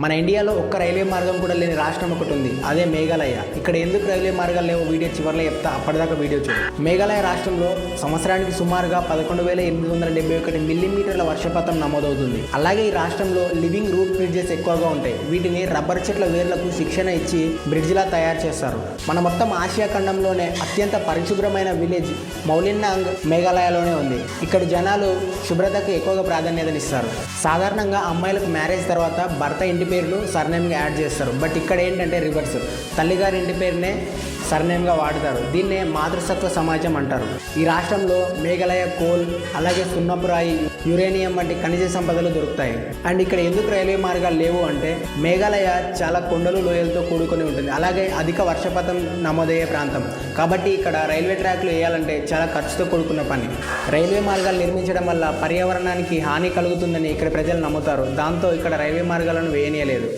మన ఇండియాలో ఒక్క రైల్వే మార్గం కూడా లేని రాష్ట్రం ఒకటి ఉంది, అదే మేఘాలయ. ఇక్కడ ఎందుకు రైల్వే మార్గాలు లేవో వీడియో చివరిలో చెప్తా, అప్పటిదాకా వీడియో చూడు. మేఘాలయ రాష్ట్రంలో సంవత్సరానికి సుమారుగా 11,871 మిల్లీమీటర్ల వర్షపాతం నమోదవుతుంది. అలాగే ఈ రాష్ట్రంలో లివింగ్ రూట్ బ్రిడ్జెస్ ఎక్కువగా ఉంటాయి. వీటిని రబ్బర్ చెట్ల వేర్లకు శిక్షణ ఇచ్చి బ్రిడ్జ్లా తయారు చేస్తారు. మన మొత్తం ఆసియా ఖండంలోనే అత్యంత పరిశుభ్రమైన విలేజ్ మౌలిన్నాంగ్ మేఘాలయలోనే ఉంది. ఇక్కడ జనాలు శుభ్రతకు ఎక్కువగా ప్రాధాన్యతనిస్తారు. సాధారణంగా అమ్మాయిలకు మ్యారేజ్ తర్వాత భర్త ఇంటి పేరును సర్నేమ్గా యాడ్ చేస్తారు. బట్ ఇక్కడ ఏంటంటే రివర్స్, తల్లిగారి ఇంటి పేరునే సర్నేమ్గా వాడతారు. దీన్నే మాతృసత్వ సమాజం అంటారు. ఈ రాష్ట్రంలో మేఘాలయ కోల్, అలాగే సున్నపు రాయి, యురేనియం వంటి ఖనిజ సంపదలు దొరుకుతాయి. అండ్ ఇక్కడ ఎందుకు రైల్వే మార్గాలు లేవు అంటే మేఘాలయ చాలా కొండలు లోయలతో కూడుకొని ఉంటుంది. అలాగే అధిక వర్షపాతం నమోదయ్యే ప్రాంతం కాబట్టి ఇక్కడ రైల్వే ట్రాక్లు వేయాలంటే చాలా ఖర్చుతో కూడుకున్న పని. రైల్వే మార్గాలు నిర్మించడం వల్ల పర్యావరణానికి హాని కలుగుతుందని ఇక్కడ ప్రజలు నమ్ముతారు. దాంతో ఇక్కడ రైల్వే మార్గాలను వేయనీయలేదు.